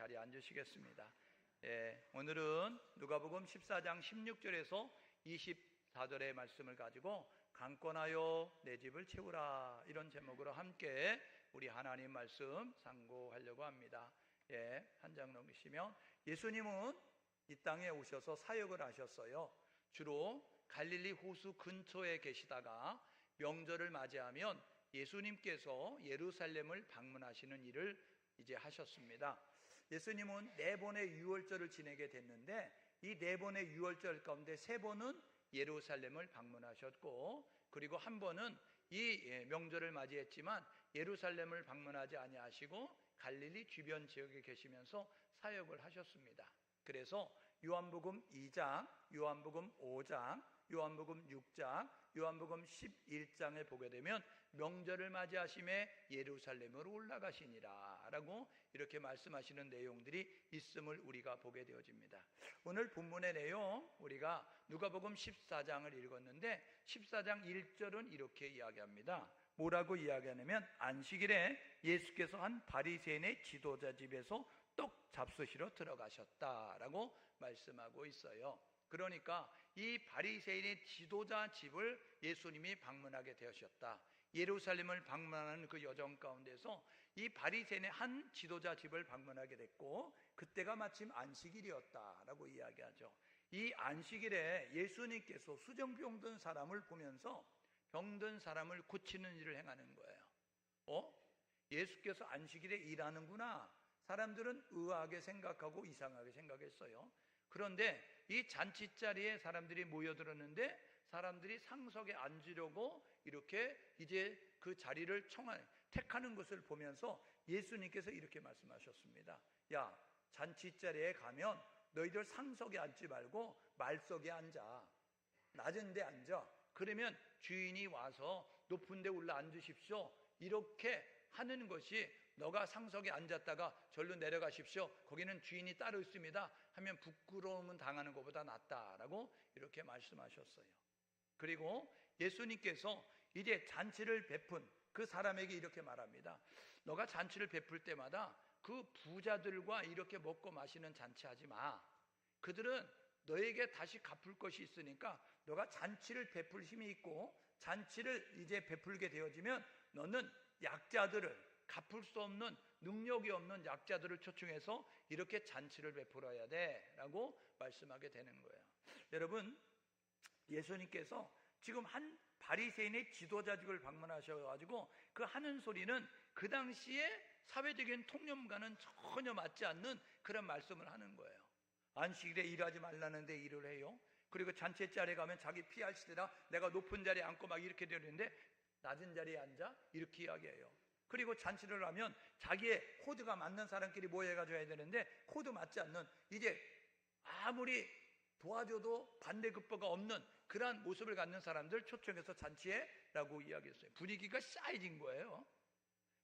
자리에 앉으시겠습니다. 오늘은 누가복음 14장 16절에서 24절의 말씀을 가지고 강권하여 내 집을 채우라, 이런 제목으로 함께 우리 하나님 말씀 상고하려고 합니다. 한 장 넘기시면, 예수님은 이 땅에 오셔서 사역을 하셨어요. 주로 갈릴리 호수 근처에 계시다가 명절을 맞이하면 예수님께서 예루살렘을 방문하시는 일을 이제 하셨습니다. 예수님은 4번의 유월절을 지내게 됐는데, 이 4번의 유월절 가운데 3번은 예루살렘을 방문하셨고, 그리고 한 번은 이 명절을 맞이했지만 예루살렘을 방문하지 아니하시고 갈릴리 주변 지역에 계시면서 사역을 하셨습니다. 그래서 요한복음 2장, 요한복음 5장, 요한복음 6장, 요한복음 11장에 보게 되면 명절을 맞이하심에 예루살렘으로 올라가시니라 라고 이렇게 말씀하시는 내용들이 있음을 우리가 보게 되어집니다. 오늘 본문의 내용, 우리가 누가복음 14장을 읽었는데 14장 1절은 이렇게 이야기합니다. 뭐라고 이야기하냐면, 안식일에 예수께서 한 바리새인의 지도자 집에서 떡 잡수시러 들어가셨다라고 말씀하고 있어요. 그러니까 이 바리새인의 지도자 집을 예수님이 방문하게 되셨다. 예루살렘을 방문하는 그 여정 가운데서 이 바리새인의 한 지도자 집을 방문하게 됐고, 그때가 마침 안식일이었다라고 이야기하죠. 이 안식일에 예수님께서 수정병 든 사람을 보면서 병든 사람을 고치는 일을 행하는 거예요. 예수께서 안식일에 일하는구나. 사람들은 의아하게 생각하고 이상하게 생각했어요. 그런데 이 잔치자리에 사람들이 모여들었는데, 사람들이 상석에 앉으려고 이렇게 이제 그 자리를 택하는 것을 보면서 예수님께서 이렇게 말씀하셨습니다. 야, 잔치자리에 가면 너희들 상석에 앉지 말고 말석에 앉아. 낮은 데 앉아. 그러면 주인이 와서 높은 데 올라 앉으십시오. 이렇게 하는 것이, 너가 상석에 앉았다가 절로 내려가십시오, 거기는 주인이 따로 있습니다 하면 부끄러움은 당하는 것보다 낫다라고 이렇게 말씀하셨어요. 그리고 예수님께서 이제 잔치를 베푼 그 사람에게 이렇게 말합니다. 너가 잔치를 베풀 때마다 그 부자들과 이렇게 먹고 마시는 잔치하지 마. 그들은 너에게 다시 갚을 것이 있으니까 너가 잔치를 베풀 힘이 있고, 잔치를 이제 베풀게 되어지면 너는 약자들을, 갚을 수 없는, 능력이 없는 약자들을 초청해서 이렇게 잔치를 베풀어야 돼 라고 말씀하게 되는 거예요. 여러분, 예수님께서 지금 한 바리새인의 지도자 집을 방문하셔가지고 그 하는 소리는 그 당시에 사회적인 통념과는 전혀 맞지 않는 그런 말씀을 하는 거예요. 안식일에 일하지 말라는데 일을 해요. 그리고 잔치자리에 가면 자기 피할 시대라 내가 높은 자리에 앉고 막 이렇게 되는데 낮은 자리에 앉아? 이렇게 이야기해요. 그리고 잔치를 하면 자기의 코드가 맞는 사람끼리 모여가지고 해야 되는데 코드 맞지 않는, 이제 아무리 도와줘도 반대급부가 없는 그러한 모습을 갖는 사람들 초청해서 잔치에 라고 이야기했어요. 분위기가 싸해진 거예요.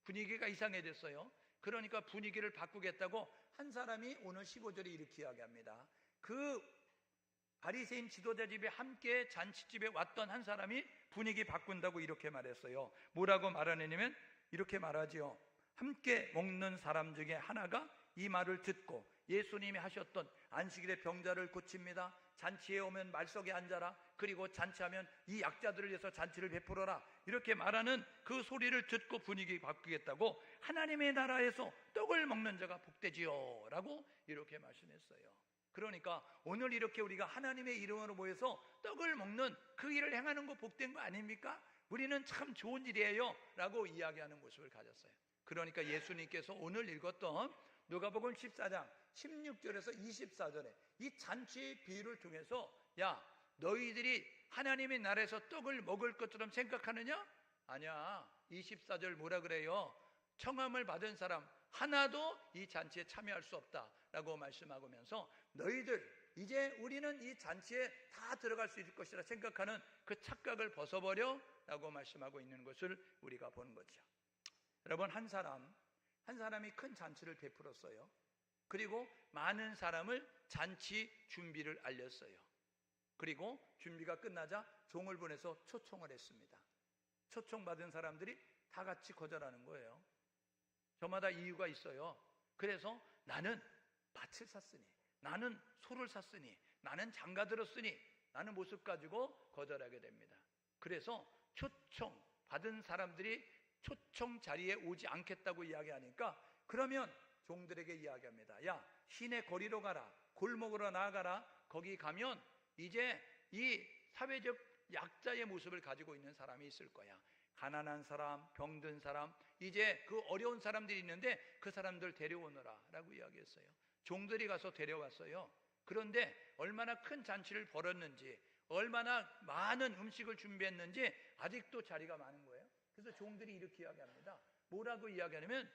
분위기가 이상해졌어요. 그러니까 분위기를 바꾸겠다고 한 사람이 오늘 15절에 이렇게 이야기합니다. 그 바리새인 지도자 집에 함께 잔치집에 왔던 한 사람이 분위기 바꾼다고 이렇게 말했어요. 뭐라고 말하느냐면 이렇게 말하지요. 함께 먹는 사람 중에 하나가 이 말을 듣고, 예수님이 하셨던 안식일에 병자를 고칩니다, 잔치에 오면 말석에 앉아라, 그리고 잔치하면 이 약자들을 위해서 잔치를 베풀어라, 이렇게 말하는 그 소리를 듣고 분위기 바꾸겠다고, 하나님의 나라에서 떡을 먹는 자가 복되지요 라고 이렇게 말씀했어요. 그러니까 오늘 이렇게 우리가 하나님의 이름으로 모여서 떡을 먹는 그 일을 행하는 거 복된 거 아닙니까? 우리는 참 좋은 일이에요 라고 이야기하는 모습을 가졌어요. 그러니까 예수님께서 오늘 읽었던 누가복음 14장 16절에서 24절에 이 잔치 비유를 통해서, 야, 너희들이 하나님의 나라에서 떡을 먹을 것처럼 생각하느냐? 아니야. 24절 뭐라 그래요? 청함을 받은 사람 하나도 이 잔치에 참여할 수 없다라고 말씀하면서, 너희들 이제 우리는 이 잔치에 다 들어갈 수 있을 것이라 생각하는 그 착각을 벗어버려 라고 말씀하고 있는 것을 우리가 보는 거죠. 여러분, 한 사람이 큰 잔치를 베풀었어요. 그리고 많은 사람을 잔치 준비를 알렸어요. 그리고 준비가 끝나자 종을 보내서 초청을 했습니다. 초청받은 사람들이 다 같이 거절하는 거예요. 저마다 이유가 있어요. 그래서 나는 밭을 샀으니, 나는 소를 샀으니, 나는 장가 들었으니, 라는 모습 가지고 거절하게 됩니다. 그래서 초청 받은 사람들이 초청 자리에 오지 않겠다고 이야기하니까, 그러면 종들에게 이야기합니다. 야, 시내 거리로 가라, 골목으로 나아가라. 거기 가면 이제 이 사회적 약자의 모습을 가지고 있는 사람이 있을 거야. 가난한 사람, 병든 사람, 이제 그 어려운 사람들이 있는데 그 사람들 데려오너라 라고 이야기했어요. 종들이 가서 데려왔어요. 그런데 얼마나 큰 잔치를 벌였는지, 얼마나 많은 음식을 준비했는지 아직도 자리가 많은 거예요. 그래서 종들이 이렇게 이야기합니다. 뭐라고 이야기하냐면,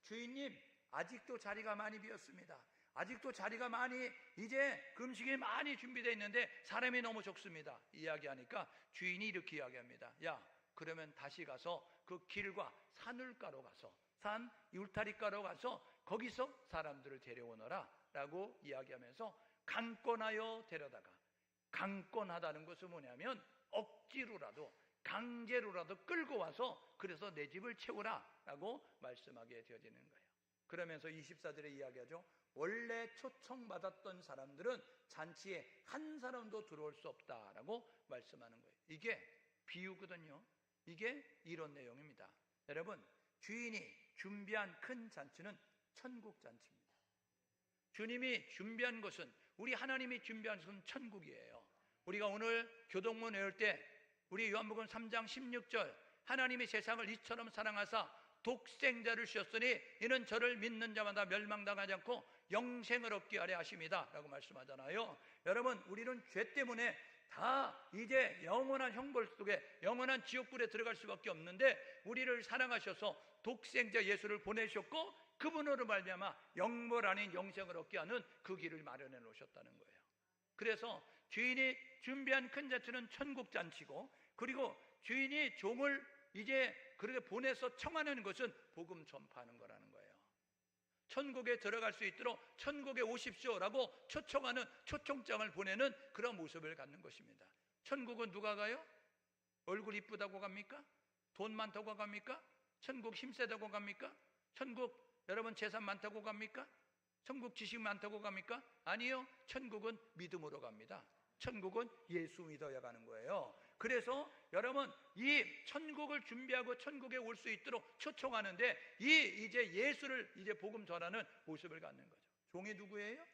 주인님, 아직도 자리가 많이 비었습니다. 아직도 자리가 많이, 이제 그 음식이 많이 준비되어 있는데 사람이 너무 적습니다. 이야기하니까 주인이 이렇게 이야기합니다. 야, 그러면 다시 가서 그 길과 산울가로 가서, 산 울타리가로 가서 거기서 사람들을 데려오너라 라고 이야기하면서 강권하여 데려다가, 강권하다는 것은 뭐냐면 억지로라도, 강제로라도 끌고 와서 그래서 내 집을 채우라 라고 말씀하게 되어지는 거예요. 그러면서 24절에 이야기하죠. 원래 초청받았던 사람들은 잔치에 한 사람도 들어올 수 없다라고 말씀하는 거예요. 이게 비유거든요. 이게 이런 내용입니다. 여러분, 주인이 준비한 큰 잔치는 천국 잔치입니다. 주님이 준비한 것은, 우리 하나님이 준비한 것은 천국이에요. 우리가 오늘 교동문 외울 때 우리 요한복음 3장 16절, 하나님이 세상을 이처럼 사랑하사 독생자를 주셨으니 이는 저를 믿는 자마다 멸망당하지 않고 영생을 얻게 하려 하심이다 라고 말씀하잖아요. 여러분, 우리는 죄 때문에 다 이제 영원한 형벌 속에, 영원한 지옥불에 들어갈 수밖에 없는데, 우리를 사랑하셔서 독생자 예수를 보내셨고 그분으로 말미암아 영벌 아닌 영생을 얻게 하는 그 길을 마련해 놓으셨다는 거예요. 그래서 주인이 준비한 큰 잔치는 천국 잔치고, 그리고 주인이 종을 이제 그렇게 보내서 청하는 것은 복음 전파하는 거라는 거예요. 천국에 들어갈 수 있도록 천국에 오십시오라고 초청하는, 초청장을 보내는 그런 모습을 갖는 것입니다. 천국은 누가 가요? 얼굴 이쁘다고 갑니까? 돈 많다고 갑니까? 천국 힘세다고 갑니까? 천국 여러분 재산 많다고 갑니까? 천국 지식 많다고 갑니까? 아니요. 천국은 믿음으로 갑니다. 천국은 예수 믿어야 가는 거예요. 그래서 여러분, 이 천국을 준비하고 천국에 올 수 있도록 초청하는데, 이제 예수를 이제 복음 전하는 모습을 갖는 거죠. 종이 누구예요?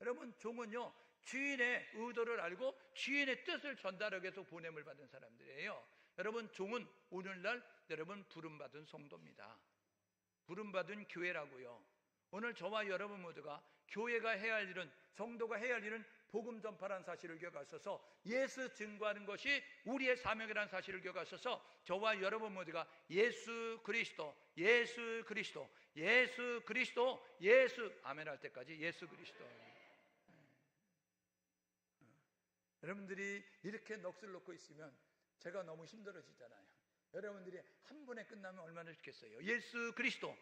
여러분, 종은요, 주인의 의도를 알고 주인의 뜻을 전달하기 위해서 보냄을 받은 사람들이에요. 여러분, 종은 오늘날 여러분 부름받은 성도입니다. 부름받은 교회라고요. 오늘 저와 여러분 모두가 교회가 해야 할 일은, 성도가 해야 할 일은 복음 전파라는 사실을 기억하셔서, 예수 증거하는 것이 우리의 사명이라는 사실을 기억하셔서, 저와 여러분 모두가 예수 그리스도, 예수 그리스도, 예수 그리스도, 예수 아멘 할 때까지 예수 그리스도. 여러분들이 이렇게 넋을 놓고 있으면 제가 너무 힘들어지잖아요. 여러분들이 한 번에 끝나면 얼마나 좋겠어요. 예수 그리스도.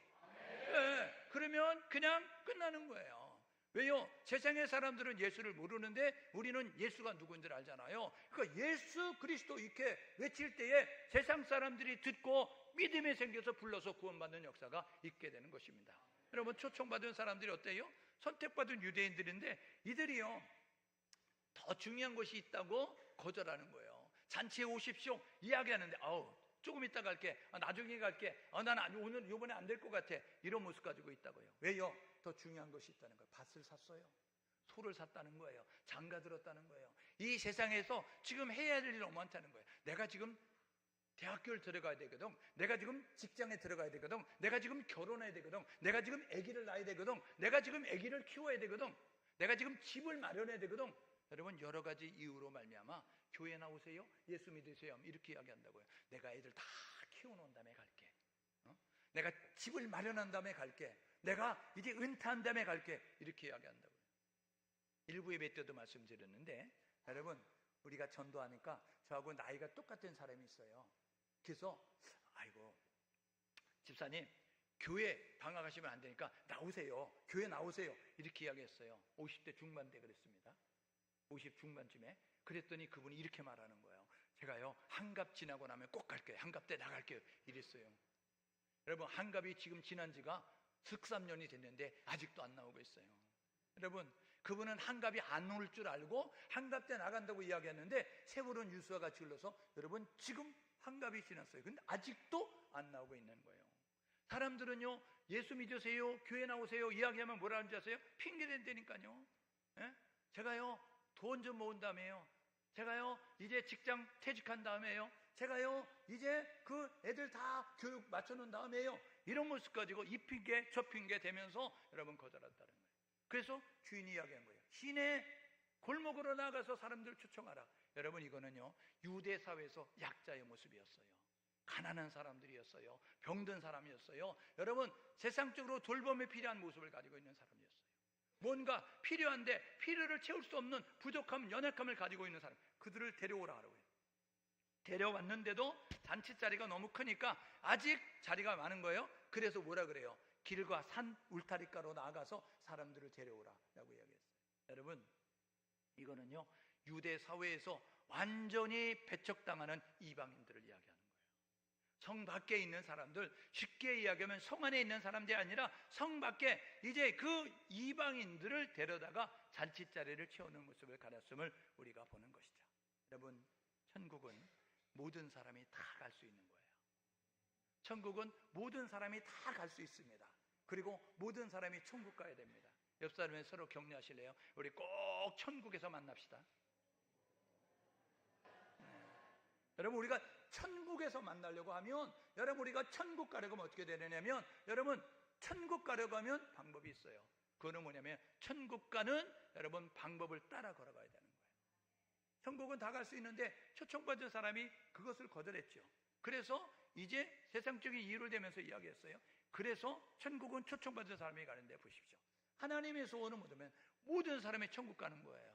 네, 그러면 그냥 끝나는 거예요. 왜요? 세상의 사람들은 예수를 모르는데 우리는 예수가 누군지 알잖아요. 그러니까 예수 그리스도 이렇게 외칠 때에 세상 사람들이 듣고 믿음이 생겨서 불러서 구원받는 역사가 있게 되는 것입니다. 여러분, 초청받은 사람들이 어때요? 선택받은 유대인들인데 이들이요, 더 중요한 것이 있다고 거절하는 거예요. 잔치에 오십시오 이야기하는데, 아우 조금 이따 갈게, 나중에 갈게, 난 오늘 이번에 안 될 것 같아, 이런 모습 가지고 있다고요. 왜요? 더 중요한 것이 있다는 거예요. 밭을 샀어요. 소를 샀다는 거예요. 장가 들었다는 거예요. 이 세상에서 지금 해야 할 일이 너무 많다는 거예요. 내가 지금 대학교를 들어가야 되거든, 내가 지금 직장에 들어가야 되거든, 내가 지금 결혼해야 되거든, 내가 지금 아기를 낳아야 되거든, 내가 지금 아기를 키워야 되거든, 내가 지금 집을 마련해야 되거든. 여러분, 여러 가지 이유로 말미암아 교회 나오세요, 예수 믿으세요 이렇게 이야기한다고요. 내가 애들 다 키워놓은 다음에 갈게, 내가 집을 마련한 다음에 갈게, 내가 이제 은퇴한 다음에 갈게, 이렇게 이야기한다고요. 일부 예배 때도 말씀드렸는데, 여러분, 우리가 전도하니까 저하고 나이가 똑같은 사람이 있어요. 그래서 아이고 집사님, 교회 방학하시면 안 되니까 나오세요, 교회 나오세요, 이렇게 이야기했어요. 50대 중반 때 그랬습니다. 50 중반쯤에. 그랬더니 그분이 이렇게 말하는 거예요. 제가요, 한갑 지나고 나면 꼭 갈게요, 한갑 때 나갈게요, 이랬어요. 여러분, 한갑이 지금 지난 지가 13년이 됐는데 아직도 안 나오고 있어요. 여러분, 그분은 한갑이 안 올 줄 알고 한갑 때 나간다고 이야기했는데 세월은 유수와 같이 흘러서 여러분 지금 한갑이 지났어요. 근데 아직도 안 나오고 있는 거예요. 사람들은요, 예수 믿으세요, 교회 나오세요 이야기하면 뭐라 하는지 아세요? 핑계 댄다니까요. 예? 제가요 돈 좀 모은 다음에요, 제가요 이제 직장 퇴직한 다음에요, 제가요 이제 그 애들 다 교육 맞춰놓은 다음에요, 이런 모습 가지고 이 핑계 저 핑계 대면서 여러분 거절한다는 거예요. 그래서 주인이 이야기한 거예요. 시내 골목으로 나가서 사람들 초청하라. 여러분, 이거는요 유대 사회에서 약자의 모습이었어요. 가난한 사람들이었어요. 병든 사람이었어요. 여러분, 세상적으로 돌봄이 필요한 모습을 가지고 있는 사람이었어요. 뭔가 필요한데 필요를 채울 수 없는 부족함, 연약함을 가지고 있는 사람, 그들을 데려오라 하라고 해요. 데려왔는데도 잔치 자리가 너무 크니까 아직 자리가 많은 거예요. 그래서 뭐라 그래요? 길과 산 울타리가로 나아가서 사람들을 데려오라 라고 이야기했어요. 여러분, 이거는요 유대 사회에서 완전히 배척당하는 이방인들을 이야기하는 거예요. 성 밖에 있는 사람들, 쉽게 이야기하면 성 안에 있는 사람들이 아니라 성 밖에 이제 그 이방인들을 데려다가 잔치자리를 채우는 모습을 가렸음을 우리가 보는 것이죠. 여러분, 천국은 모든 사람이 다 갈 수 있는 거예요. 천국은 모든 사람이 다 갈 수 있습니다. 그리고 모든 사람이 천국 가야 됩니다. 옆 사람에 서로 격려하실래요? 우리 꼭 천국에서 만납시다. 여러분, 우리가 천국에서 만나려고 하면, 여러분 우리가 천국 가려고 하면 어떻게 되느냐면, 여러분 천국 가려고 하면 방법이 있어요. 그거는 뭐냐면 천국 가는 여러분 방법을 따라 걸어가야 되는 거예요. 천국은 다 갈 수 있는데 초청받은 사람이 그것을 거절했죠. 그래서 이제 세상적인 이유를 대면서 이야기했어요. 그래서 천국은 초청받은 사람이 가는데, 보십시오. 하나님의 소원은 뭐냐면 모든 사람이 천국 가는 거예요.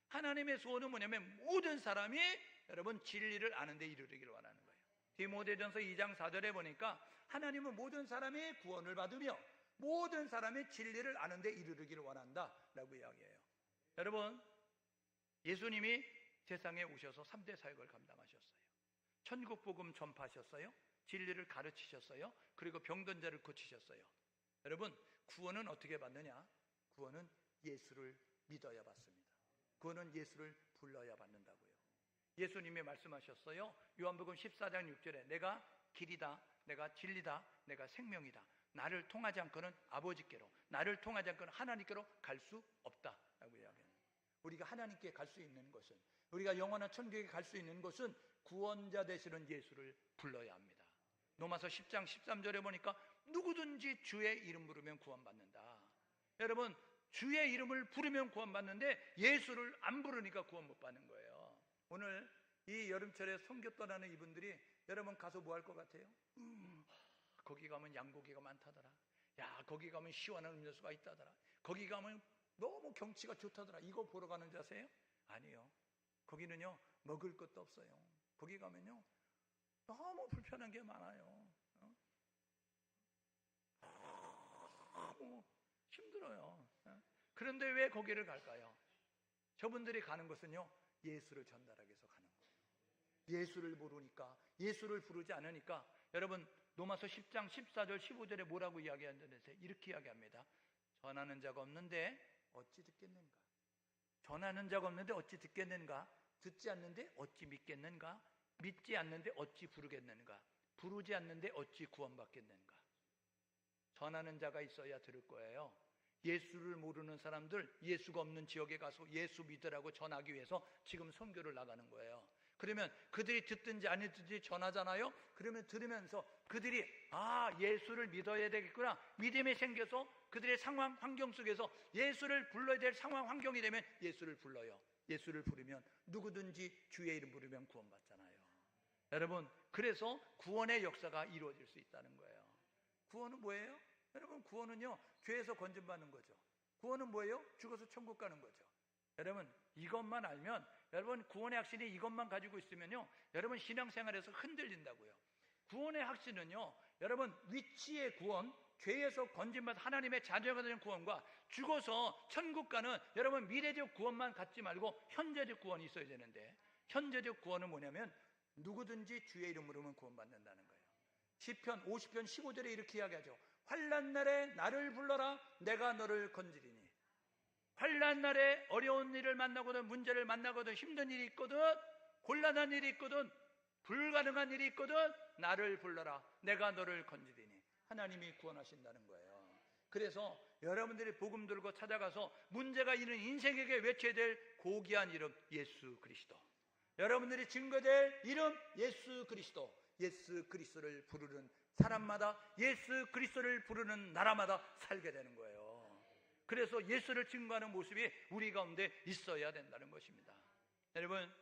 하나님의 소원은 뭐냐면 모든 사람이 여러분 진리를 아는 데 이르기를 원하는 거예요. 디모데전서 2장 4절에 보니까 하나님은 모든 사람이 구원을 받으며 모든 사람이 진리를 아는 데 이르기를 원한다 라고 이야기해요. 여러분, 예수님이 세상에 오셔서 3대 사역을 감당하셨어요. 천국 복음 전파하셨어요. 진리를 가르치셨어요. 그리고 병든 자를 고치셨어요. 여러분, 구원은 어떻게 받느냐? 구원은 예수를 믿어야 받습니다. 구원은 예수를 불러야 받는다고요. 예수님이 말씀하셨어요. 요한복음 14장 6절에 내가 길이다, 내가 진리다, 내가 생명이다. 나를 통하지 않고는 아버지께로, 나를 통하지 않고는 하나님께로 갈 수 없다라고 이야기합니다. 우리가 하나님께 갈 수 있는 것은, 우리가 영원한 천국에 갈 수 있는 것은 구원자 되시는 예수를 불러야 합니다. 로마서 10장 13절에 보니까 누구든지 주의 이름 부르면 구원받는다. 여러분, 주의 이름을 부르면 구원받는데 예수를 안 부르니까 구원 못 받는 거예요. 오늘 이 여름철에 선교 떠나는 이분들이 여러분 가서 뭐 할 것 같아요? 거기 가면 양고기가 많다더라. 야, 거기 가면 시원한 음료수가 있다더라. 거기 가면 너무 경치가 좋다더라. 이거 보러 가는 줄 아세요? 아니요. 거기는요 먹을 것도 없어요. 거기 가면요 너무 불편한 게 많아요. 너무 힘들어요. 그런데 왜 거기를 갈까요? 저분들이 가는 것은요 예수를 전달하기 위해서 가는 거예요. 예수를 모르니까, 예수를 부르지 않으니까. 여러분, 로마서 10장 14절 15절에 뭐라고 이야기하는지 이렇게 이야기합니다. 전하는 자가 없는데 어찌 듣겠는가? 전하는 자가 없는데 어찌 듣겠는가? 듣지 않는데 어찌 믿겠는가? 믿지 않는데 어찌 부르겠는가? 부르지 않는데 어찌 구원받겠는가? 전하는 자가 있어야 들을 거예요. 예수를 모르는 사람들, 예수가 없는 지역에 가서 예수 믿으라고 전하기 위해서 지금 선교를 나가는 거예요. 그러면 그들이 듣든지 안 듣든지 전하잖아요. 그러면 들으면서 그들이 예수를 믿어야 되겠구나, 믿음이 생겨서 그들의 상황 환경 속에서 예수를 불러야 될 상황 환경이 되면 예수를 불러요. 예수를 부르면 누구든지 주의 이름 부르면 구원받잖아요. 여러분, 그래서 구원의 역사가 이루어질 수 있다는 거예요. 구원은 뭐예요? 여러분, 구원은요 죄에서 건진받는 거죠. 구원은 뭐예요? 죽어서 천국 가는 거죠. 여러분, 이것만 알면, 여러분 구원의 확신이 이것만 가지고 있으면요 여러분 신앙생활에서 흔들린다고요. 구원의 확신은요 여러분 위치의 구원, 죄에서 건진받은 하나님의 자녀가 되는 구원과 죽어서 천국 가는 여러분 미래적 구원만 갖지 말고 현재적 구원이 있어야 되는데, 현재적 구원은 뭐냐면 누구든지 주의 이름 부르면 구원받는다는 거예요. 시편 50편 15절에 이렇게 이야기하죠. 환난 날에 나를 불러라. 내가 너를 건지리니. 환난 날에 어려운 일을 만나거든, 문제를 만나거든, 힘든 일이 있거든, 곤란한 일이 있거든, 불가능한 일이 있거든, 나를 불러라. 내가 너를 건지리니. 하나님이 구원하신다는 거예요. 그래서 여러분들이 복음 들고 찾아가서 문제가 있는 인생에게 외쳐야 될 고귀한 이름, 예수 그리스도. 여러분들이 증거될 이름, 예수 그리스도. 예수 그리스도를 부르는 사람마다, 예수 그리스도를 부르는 나라마다 살게 되는 거예요. 그래서 예수를 증거하는 모습이 우리 가운데 있어야 된다는 것입니다. 여러분,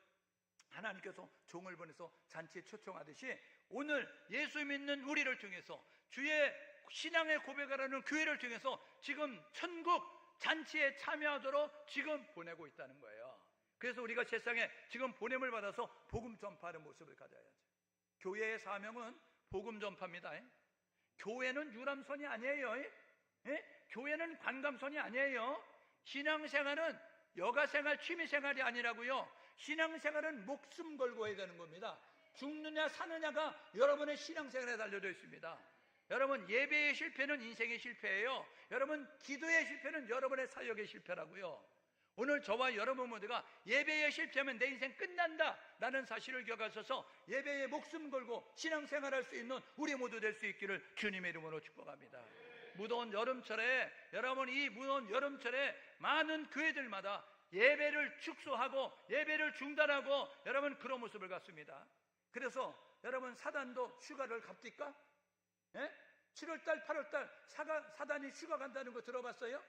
하나님께서 종을 보내서 잔치에 초청하듯이 오늘 예수 믿는 우리를 통해서 주의 신앙의 고백하라는 교회를 통해서 지금 천국 잔치에 참여하도록 지금 보내고 있다는 거예요. 그래서 우리가 세상에 지금 보냄을 받아서 복음 전파하는 모습을 가져야죠. 교회의 사명은 복음 전파입니다. 교회는 유람선이 아니에요. 교회는 관광선이 아니에요. 신앙생활은 여가생활, 취미생활이 아니라고요. 신앙생활은 목숨 걸고 해야 되는 겁니다. 죽느냐 사느냐가 여러분의 신앙생활에 달려져 있습니다. 여러분, 예배의 실패는 인생의 실패예요. 여러분, 기도의 실패는 여러분의 사역의 실패라고요. 오늘 저와 여러분 모두가 예배에 실패하면 내 인생 끝난다 라는 사실을 기억하셔서 예배에 목숨 걸고 신앙생활할 수 있는 우리 모두 될 수 있기를 주님의 이름으로 축복합니다. 무더운 여름철에, 여러분, 이 무더운 여름철에 많은 교회들마다 예배를 축소하고 예배를 중단하고 여러분 그런 모습을 갖습니다. 그래서 여러분, 사단도 휴가를 갑니까? 7월달 8월달 사단이 휴가 간다는 거 들어봤어요?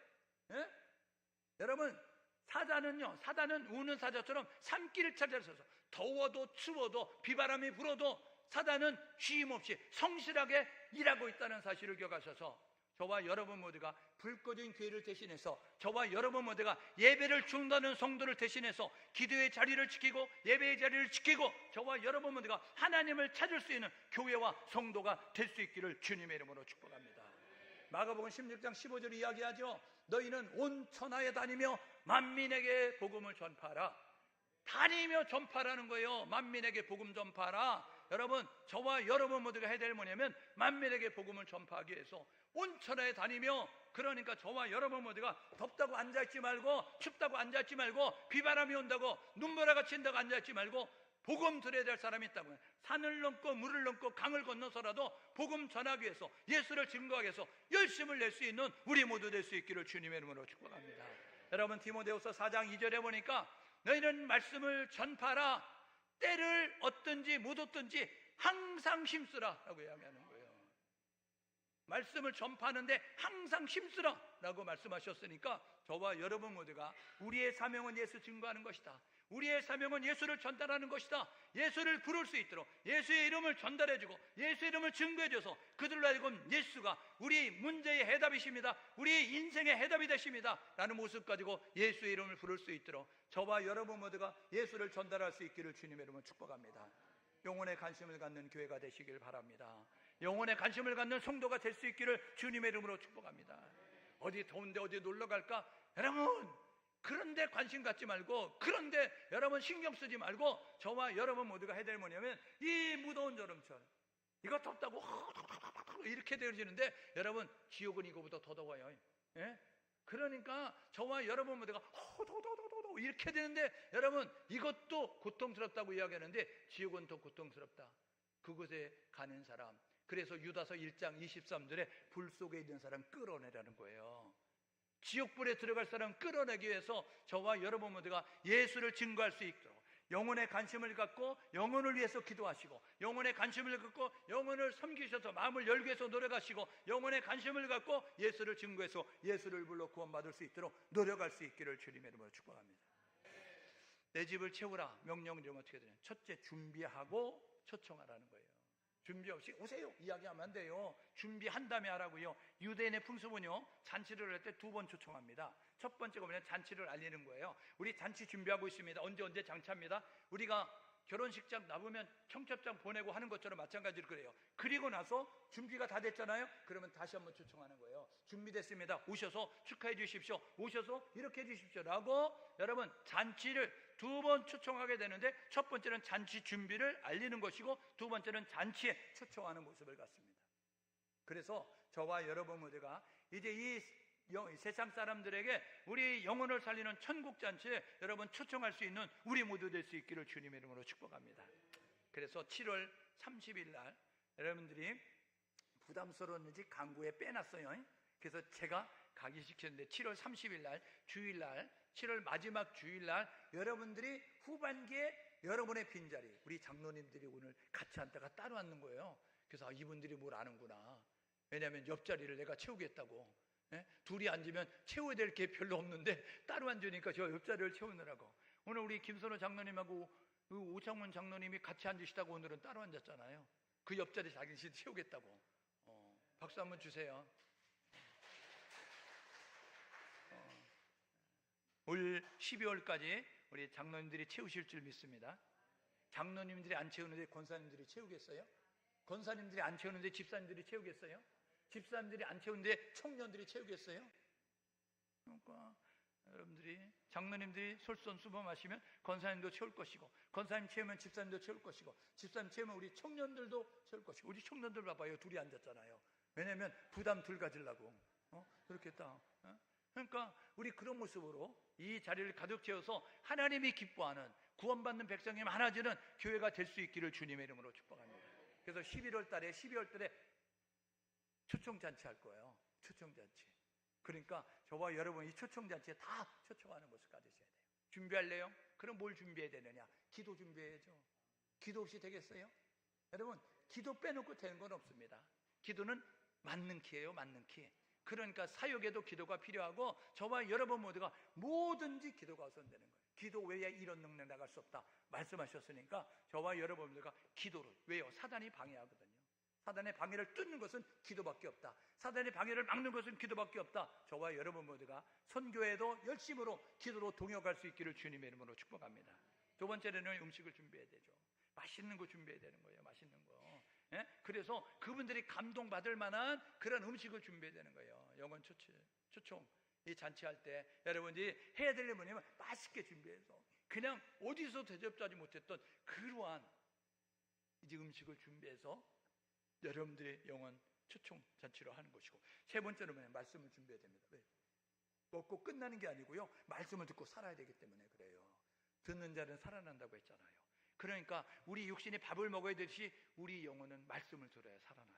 여러분, 사단은 우는 사자처럼 산길을 찾아서 더워도 추워도 비바람이 불어도 사단은 쉼없이 성실하게 일하고 있다는 사실을 기억하셔서 저와 여러분 모두가 불 꺼진 교회를 대신해서, 저와 여러분 모두가 예배를 중단하는 성도를 대신해서 기도의 자리를 지키고 예배의 자리를 지키고 저와 여러분 모두가 하나님을 찾을 수 있는 교회와 성도가 될 수 있기를 주님의 이름으로 축복합니다. 마가복음 16장 15절 이야기하죠. 너희는 온 천하에 다니며 만민에게 복음을 전파하라. 다니며 전파라는 거예요. 만민에게 복음 전파하라. 여러분, 저와 여러분 모두가 해야 될 뭐냐면 만민에게 복음을 전파하기 위해서 온 천하에 다니며, 그러니까 저와 여러분 모두가 덥다고 앉아있지 말고, 춥다고 앉아있지 말고, 비바람이 온다고 눈보라가 친다고 앉아있지 말고 복음 들어야 될 사람이 있다고요. 산을 넘고 물을 넘고 강을 건너서라도 복음 전하기 위해서, 예수를 증거하기 위해서 열심을 낼 수 있는 우리 모두 될 수 있기를 주님의 이름으로 축복합니다. 여러분, 디모데후서 4장 2절에 보니까 너희는 말씀을 전파하라. 때를 얻든지 못 얻든지 항상 힘쓰라 라고 이야기하는 거예요. 말씀을 전파하는데 항상 힘쓰라 라고 말씀하셨으니까 저와 여러분 모두가 우리의 사명은 예수 증거하는 것이다. 우리의 사명은 예수를 전달하는 것이다. 예수를 부를 수 있도록 예수의 이름을 전달해주고 예수의 이름을 증거해줘서 그들로 하여금 예수가 우리 문제의 해답이십니다, 우리 인생의 해답이 되십니다 라는 모습 가지고 예수의 이름을 부를 수 있도록 저와 여러분 모두가 예수를 전달할 수 있기를 주님의 이름으로 축복합니다. 영혼의 관심을 갖는 교회가 되시길 바랍니다. 영혼의 관심을 갖는 성도가 될 수 있기를 주님의 이름으로 축복합니다. 어디 더운데 어디 놀러 갈까? 여러분, 그런데 관심 갖지 말고, 그런데 여러분 신경 쓰지 말고 저와 여러분 모두가 해야 될 뭐냐면 이 무더운 여름철, 이거 덥다고 이렇게 되어지는데 여러분, 지옥은 이거보다 더 더워요. 그러니까 저와 여러분 모두가 더더더더더 이렇게 되는데 여러분, 이것도 고통스럽다고 이야기하는데 지옥은 더 고통스럽다. 그곳에 가는 사람, 그래서 유다서 1장 23절에 불 속에 있는 사람 끌어내라는 거예요. 지옥불에 들어갈 사람 끌어내기 위해서 저와 여러분 모두가 예수를 증거할 수 있도록 영혼의 관심을 갖고 영혼을 위해서 기도하시고, 영혼의 관심을 갖고 영혼을 섬기셔서 마음을 열기 위해서 노력하시고, 영혼의 관심을 갖고 예수를 증거해서 예수를 불러 구원받을 수 있도록 노력할 수 있기를 주님의 이름으로 축복합니다. 내 집을 채우라 명령은 좀 어떻게 되냐? 첫째, 준비하고 초청하라는 거예요. 준비 없이 오세요 이야기하면 안 돼요. 준비한 다음에 하라고요. 유대인의 풍습은요, 잔치를 할 때 2번 초청합니다. 첫 번째가 뭐냐, 잔치를 알리는 거예요. 우리 잔치 준비하고 있습니다. 언제 잔치합니다. 우리가 결혼식장 나오면 청첩장 보내고 하는 것처럼 마찬가지로 그래요. 그리고 나서 준비가 다 됐잖아요. 그러면 다시 한번 초청하는 거예요. 준비됐습니다. 오셔서 축하해 주십시오. 오셔서 이렇게 해 주십시오 라고 여러분 잔치를 2번 초청하게 되는데, 첫 번째는 잔치 준비를 알리는 것이고 두 번째는 잔치에 초청하는 모습을 갖습니다. 그래서 저와 여러분 모두가 이제 이 세상 사람들에게 우리 영혼을 살리는 천국잔치에 여러분 초청할 수 있는 우리 모두 될 수 있기를 주님의 이름으로 축복합니다. 그래서 7월 30일 날 여러분들이 부담스러웠는지 강구에 빼놨어요. 그래서 제가 가기 시켰는데 7월 30일 날 주일날 7월 마지막 주일날 여러분들이 후반기에 여러분의 빈자리, 우리 장로님들이 오늘 같이 앉다가 따로 앉는 거예요. 그래서 이분들이 뭘 아는구나. 왜냐하면 옆자리를 내가 채우겠다고. 예? 둘이 앉으면 채워야 될 게 별로 없는데 따로 앉으니까 저 옆자리를 채우느라고. 오늘 우리 김선호 장로님하고 오창문 장로님이 같이 앉으시다고 오늘은 따로 앉았잖아요. 그 옆자리 자기씩 채우겠다고. 박수 한번 주세요. 올 12월까지 우리 장로님들이 채우실 줄 믿습니다. 장로님들이 안 채우는데 권사님들이 채우겠어요? 권사님들이 안 채우는데 집사님들이 채우겠어요? 집사님들이 안 채우는데 청년들이 채우겠어요? 그러니까 여러분들이 장로님들이 솔선수범하시면 권사님도 채울 것이고, 권사님 채우면 집사님도 채울 것이고, 집사님 채우면 우리 청년들도 채울 것이고. 우리 청년들 봐봐요. 둘이 앉았잖아요. 왜냐하면 부담 덜 가지려고. 그렇게 딱. 그러니까 우리 그런 모습으로 이 자리를 가득 채워서 하나님이 기뻐하는 구원받는 백성이 많아지는 교회가 될 수 있기를 주님의 이름으로 축복합니다. 그래서 11월 달에 12월 달에 초청잔치 할 거예요. 초청잔치. 그러니까 저와 여러분 이 초청잔치에 다 초청하는 모습 가지셔야 돼요. 준비할래요? 그럼 뭘 준비해야 되느냐? 기도 준비해야죠. 기도 없이 되겠어요? 여러분, 기도 빼놓고 되는 건 없습니다. 기도는 맞는 키예요. 맞는 키. 그러니까 사역에도 기도가 필요하고 저와 여러분 모두가 뭐든지 기도가 우선되는 거예요. 기도 외에 이런 능력 나갈 수 없다 말씀하셨으니까 저와 여러분들과 기도를. 왜요? 사단이 방해하거든요. 사단의 방해를 뚫는 것은 기도밖에 없다. 사단의 방해를 막는 것은 기도밖에 없다. 저와 여러분 모두가 선교에도 열심으로 기도로 동역할 수 있기를 주님의 이름으로 축복합니다. 두 번째로는 음식을 준비해야 되죠. 맛있는 거 준비해야 되는 거예요. 맛있는 거. 예? 그래서 그분들이 감동받을 만한 그런 음식을 준비해야 되는 거예요. 영혼 초청 이 잔치할 때 여러분들이 해야 될 일 뭐냐면 맛있게 준비해서 그냥 어디서 대접하지 못했던 그러한 이제 음식을 준비해서 여러분들의 영혼 초청 잔치로 하는 것이고, 세 번째는 뭐냐면 말씀을 준비해야 됩니다. 왜? 먹고 끝나는 게 아니고요, 말씀을 듣고 살아야 되기 때문에 그래요. 듣는 자는 살아난다고 했잖아요. 그러니까 우리 육신이 밥을 먹어야 되듯이 우리 영혼은 말씀을 들어야 살아나요.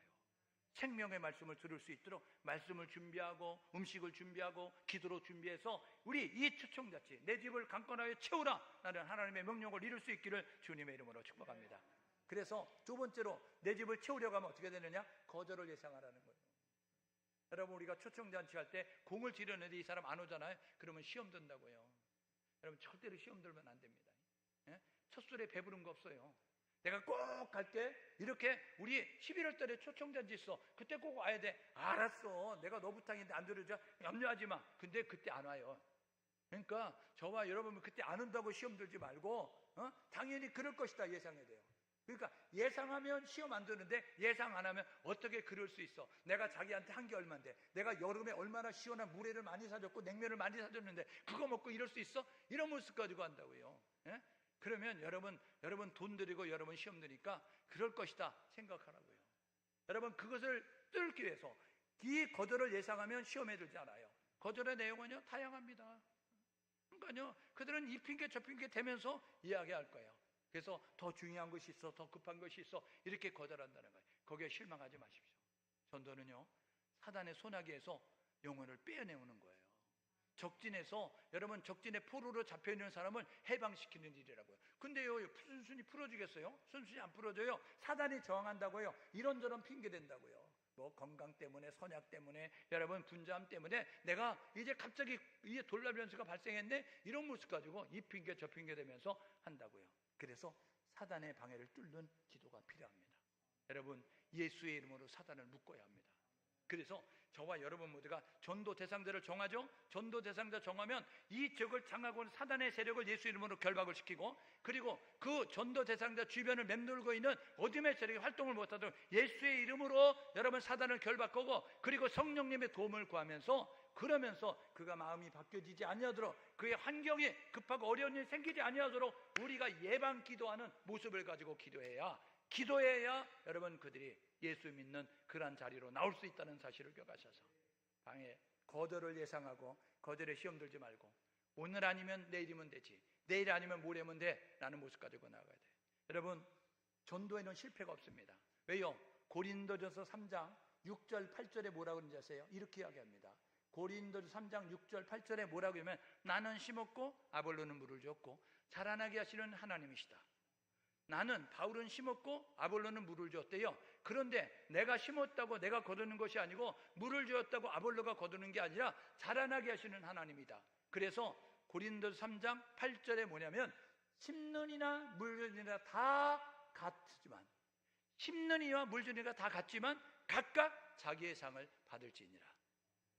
생명의 말씀을 들을 수 있도록 말씀을 준비하고 음식을 준비하고 기도로 준비해서 우리 이 초청잔치 내 집을 강건하게 채우라 라는 하나님의 명령을 이룰 수 있기를 주님의 이름으로 축복합니다. 그래서 두 번째로 내 집을 채우려고 하면 어떻게 되느냐? 거절을 예상하라는 거예요. 여러분, 우리가 초청잔치 할 때 공을 지르는데 이 사람 안 오잖아요. 그러면 시험 든다고요. 여러분, 절대로 시험 들면 안 됩니다. 예? 첫 술에 배부른 거 없어요. 내가 꼭 갈 때 이렇게 우리 11월 달에 초청잔치 있어. 그때 꼭 와야 돼. 알았어. 내가 너 부탁인데 안 들어줘. 염려하지 마. 근데 그때 안 와요. 그러니까 저와 여러분은 그때 안 온다고 시험 들지 말고 당연히 그럴 것이다 예상해야 돼요. 그러니까 예상하면 시험 안 드는데 예상 안 하면 어떻게 그럴 수 있어? 내가 자기한테 한 게 얼만데, 내가 여름에 얼마나 시원한 물회를 많이 사줬고 냉면을 많이 사줬는데 그거 먹고 이럴 수 있어? 이런 모습 가지고 한다고요. 예? 그러면 여러분 돈 들이고 여러분 시험 드니까 그럴 것이다 생각하라고요. 여러분, 그것을 뚫기 위해서 이 거절을 예상하면 시험에 들지 않아요. 거절의 내용은요 다양합니다. 그러니까요, 그들은 이 핑계 저 핑계 대면서 이야기할 거예요. 그래서 더 중요한 것이 있어, 더 급한 것이 있어, 이렇게 거절한다는 거예요. 거기에 실망하지 마십시오. 전도는요, 사단의 소나기에서 영혼을 빼어내오는 거예요. 적진에서, 여러분, 적진의 포로로 잡혀있는 사람을 해방시키는 일이라고요. 근데요, 순순히 풀어주겠어요? 순순히 안 풀어줘요. 사단이 저항한다고요. 이런저런 핑계 댄다고요. 뭐 건강 때문에, 선약 때문에, 여러분 분자함 때문에 내가 이제 갑자기 이게 돌발 변수가 발생했네, 이런 모습 가지고 이 핑계 저 핑계 대면서 한다고요. 그래서 사단의 방해를 뚫는 기도가 필요합니다. 여러분, 예수의 이름으로 사단을 묶어야 합니다. 그래서 저와 여러분 모두가 전도 대상자를 정하죠. 전도 대상자 정하면 이 적을 장하고 사단의 세력을 예수 이름으로 결박을 시키고, 그리고 그 전도 대상자 주변을 맴돌고 있는 어둠의 세력이 활동을 못하도록 예수의 이름으로 여러분 사단을 결박하고, 그리고 성령님의 도움을 구하면서, 그러면서 그가 마음이 바뀌어지지 아니하도록, 그의 환경이 급하고 어려운 일이 생기지 아니하도록 우리가 예방 기도하는 모습을 가지고 기도해야 기도해야 여러분 그들이 예수 믿는 그러한 자리로 나올 수 있다는 사실을 기억하셔서 방에 거절을 예상하고 거절에 시험 들지 말고 오늘 아니면 내일이면 되지, 내일 아니면 모레면 돼 라는 모습 가지고 나가야 돼요. 여러분, 전도에는 실패가 없습니다. 왜요? 고린도전서 3장 6절 8절에 뭐라고 그러는지 아세요? 이렇게 이야기합니다. 고린도전서 3장 6절 8절에 뭐라고 하면 나는 심었고 아볼로는 물을 줬고 자라나게 하시는 하나님이시다. 나는 바울은 심었고 아볼로는 물을 줬대요. 그런데 내가 심었다고 내가 거두는 것이 아니고 물을 주었다고 아볼로가 거두는 게 아니라 자라나게 하시는 하나님이다. 그래서 고린도서 3장 8절에 뭐냐면 심는 이나 물 주는 이나 다 같지만, 심는 이와 물 주는 이가 다 같지만 각각 자기의 상을 받을지니라.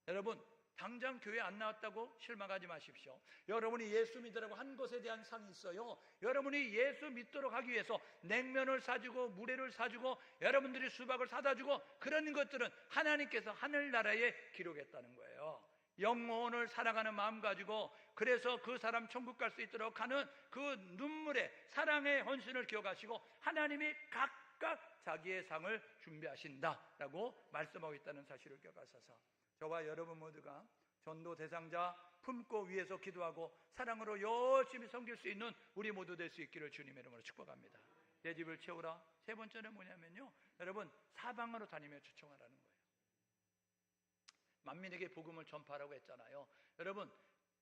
여러분, 당장 교회 안 나왔다고 실망하지 마십시오. 여러분이 예수 믿으라고 한 것에 대한 상이 있어요. 여러분이 예수 믿도록 하기 위해서 냉면을 사주고 물회를 사주고 여러분들이 수박을 사다 주고 그런 것들은 하나님께서 하늘나라에 기록했다는 거예요. 영혼을 사랑하는 마음 가지고 그래서 그 사람 천국 갈 수 있도록 하는 그 눈물의 사랑의 헌신을 기억하시고 하나님이 각각 자기의 상을 준비하신다라고 말씀하고 있다는 사실을 기억하셔서 저와 여러분 모두가 전도 대상자 품고 위에서 기도하고 사랑으로 열심히 섬길 수 있는 우리 모두 될 수 있기를 주님의 이름으로 축복합니다. 내 집을 채우라. 세 번째는 뭐냐면요, 여러분 사방으로 다니며 초청하라는 거예요. 만민에게 복음을 전파하라고 했잖아요. 여러분,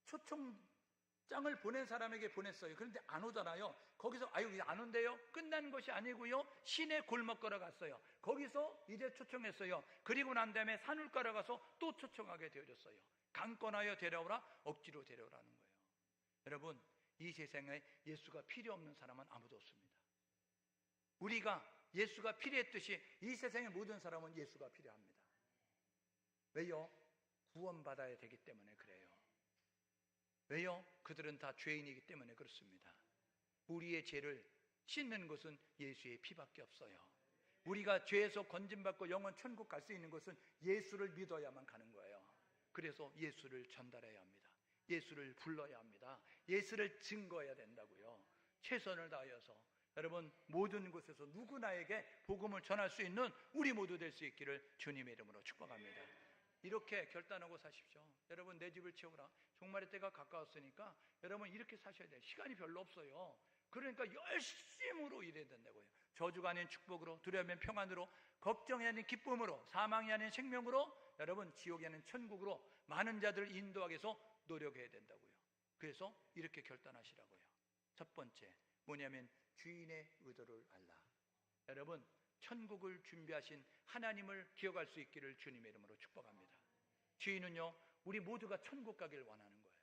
초청장을 보낸 사람에게 보냈어요. 그런데 안 오잖아요. 거기서 아유 안 온대요? 끝난 것이 아니고요, 시내 골목 걸어갔어요. 거기서 이제 초청했어요. 그리고 난 다음에 산을 걸어가서 또 초청하게 되어졌어요. 강권하여 데려오라, 억지로 데려오라는 거예요. 여러분, 이 세상에 예수가 필요 없는 사람은 아무도 없습니다. 우리가 예수가 필요했듯이 이 세상의 모든 사람은 예수가 필요합니다. 왜요? 구원받아야 되기 때문에 그래요. 왜요? 그들은 다 죄인이기 때문에 그렇습니다. 우리의 죄를 씻는 것은 예수의 피밖에 없어요. 우리가 죄에서 건진받고 영원 천국 갈 수 있는 것은 예수를 믿어야만 가는 거예요. 그래서 예수를 전달해야 합니다. 예수를 불러야 합니다. 예수를 증거해야 된다고요. 최선을 다하여서 여러분 모든 곳에서 누구나에게 복음을 전할 수 있는 우리 모두 될 수 있기를 주님의 이름으로 축복합니다. 이렇게 결단하고 사십시오. 여러분, 내 집을 채우라. 종말의 때가 가까웠으니까 여러분 이렇게 사셔야 돼요. 시간이 별로 없어요. 그러니까 열심으로 일해야 된다고요. 저주가 아닌 축복으로, 두려움의 평안으로, 걱정이 아닌 기쁨으로, 사망이 아닌 생명으로, 여러분 지옥이 아닌 천국으로 많은 자들을 인도하기 위해서 노력해야 된다고요. 그래서 이렇게 결단하시라고요. 첫 번째 뭐냐면 주인의 의도를 알라. 여러분, 천국을 준비하신 하나님을 기억할 수 있기를 주님의 이름으로 축복합니다. 주인은요, 우리 모두가 천국 가기를 원하는 거예요.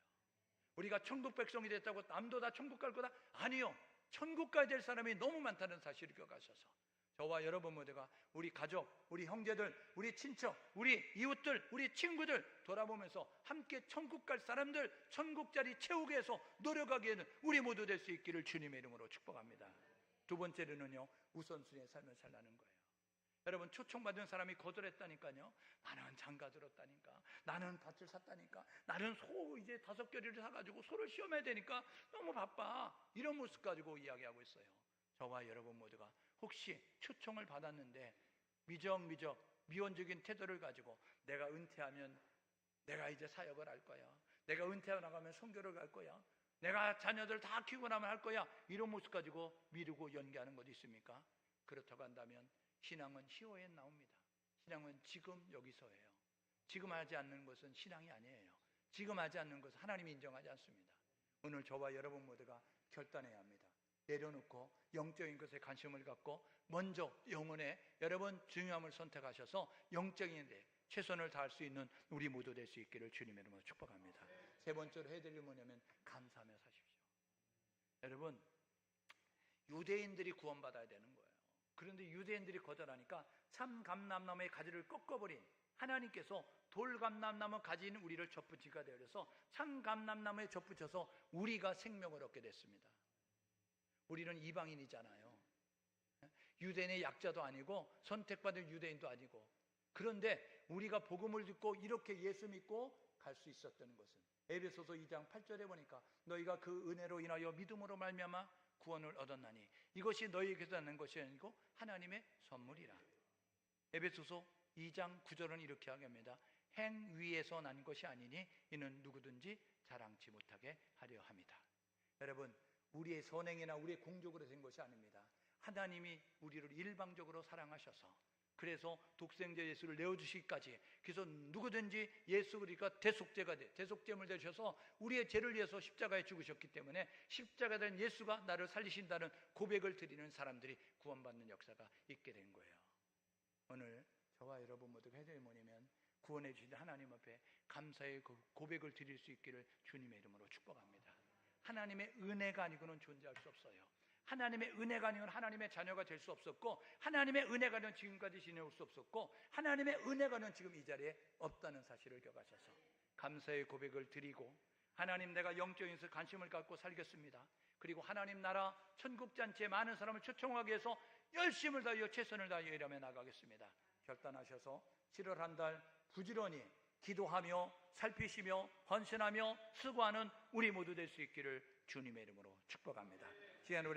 우리가 천국 백성이 됐다고 남도 다 천국 갈 거다? 아니요. 천국 가야 될 사람이 너무 많다는 사실을 기억하셔서 저와 여러분 모두가 우리 가족, 우리 형제들, 우리 친척, 우리 이웃들, 우리 친구들 돌아보면서 함께 천국 갈 사람들 천국 자리 채우기 위해서 노력하기에는 우리 모두 될 수 있기를 주님의 이름으로 축복합니다. 두 번째로는요, 우선순위의 삶을 살라는 거예요. 여러분, 초청받은 사람이 거절했다니까요. 나는 장가 들었다니까, 나는 밭을 샀다니까, 나는 소 이제 5겨리를 사가지고 소를 시험해야 되니까 너무 바빠, 이런 모습 가지고 이야기하고 있어요. 저와 여러분 모두가 혹시 초청을 받았는데 미원적인 태도를 가지고 내가 은퇴하면 내가 이제 사역을 할 거야, 내가 은퇴하고 나가면 선교를 갈 거야, 내가 자녀들 다 키우고 나면 할 거야, 이런 모습 가지고 미루고 연기하는 것 있습니까? 그렇다고 한다면 신앙은 희호에 나옵니다. 신앙은 지금 여기서예요. 지금 하지 않는 것은 신앙이 아니에요. 지금 하지 않는 것은 하나님이 인정하지 않습니다. 오늘 저와 여러분 모두가 결단해야 합니다. 내려놓고 영적인 것에 관심을 갖고 먼저 영혼의 여러분 중요함을 선택하셔서 영적인 데 최선을 다할 수 있는 우리 모두 될 수 있기를 주님의 이름으로 축복합니다. 세 번째로 해야 될 일은 뭐냐면 감사하며 사십시오. 여러분, 유대인들이 구원받아야 되는 거예요. 그런데 유대인들이 거절하니까 참 감람나무의 가지를 꺾어버린 하나님께서 돌감람나무 가지인 우리를 접붙이가 되어서 참 감람나무에 접붙여서 우리가 생명을 얻게 됐습니다. 우리는 이방인이잖아요. 유대인의 약자도 아니고 선택받은 유대인도 아니고, 그런데 우리가 복음을 듣고 이렇게 예수 믿고 갈 수 있었던 것은 에베소서 2장 8절에 보니까 너희가 그 은혜로 인하여 믿음으로 말미암아 구원을 얻었나니 이것이 너희에게서 나는 것이 아니고 하나님의 선물이라. 에베소서 2장 9절은 이렇게 하게 합니다. 행위에서 난 것이 아니니 이는 누구든지 자랑치 못하게 하려 함이다. 여러분, 우리의 선행이나 우리의 공적으로 된 것이 아닙니다. 하나님이 우리를 일방적으로 사랑하셔서 그래서 독생자 예수를 내어주시기까지, 그래서 누구든지 예수 그리스도가 대속제물 되셔서 우리의 죄를 위해서 십자가에 죽으셨기 때문에 십자가에 된 예수가 나를 살리신다는 고백을 드리는 사람들이 구원받는 역사가 있게 된 거예요. 오늘 저와 여러분 모두가 해야 될 뭐냐면 구원해 주신 하나님 앞에 감사의 고백을 드릴 수 있기를 주님의 이름으로 축복합니다. 하나님의 은혜가 아니고는 존재할 수 없어요. 하나님의 은혜가 아니면 하나님의 자녀가 될 수 없었고, 하나님의 은혜가 아니면 지금까지 지내올 수 없었고, 하나님의 은혜가 아니면 지금 이 자리에 없다는 사실을 기억하셔서 감사의 고백을 드리고, 하나님, 내가 영적인 것에 관심을 갖고 살겠습니다. 그리고 하나님 나라 천국잔치에 많은 사람을 초청하기 위해서 열심을 다하여 최선을 다하여 일하며 나가겠습니다. 결단하셔서 7월 한 달 부지런히 기도하며 살피시며 헌신하며 수고하는 우리 모두 될 수 있기를 주님의 이름으로 축복합니다.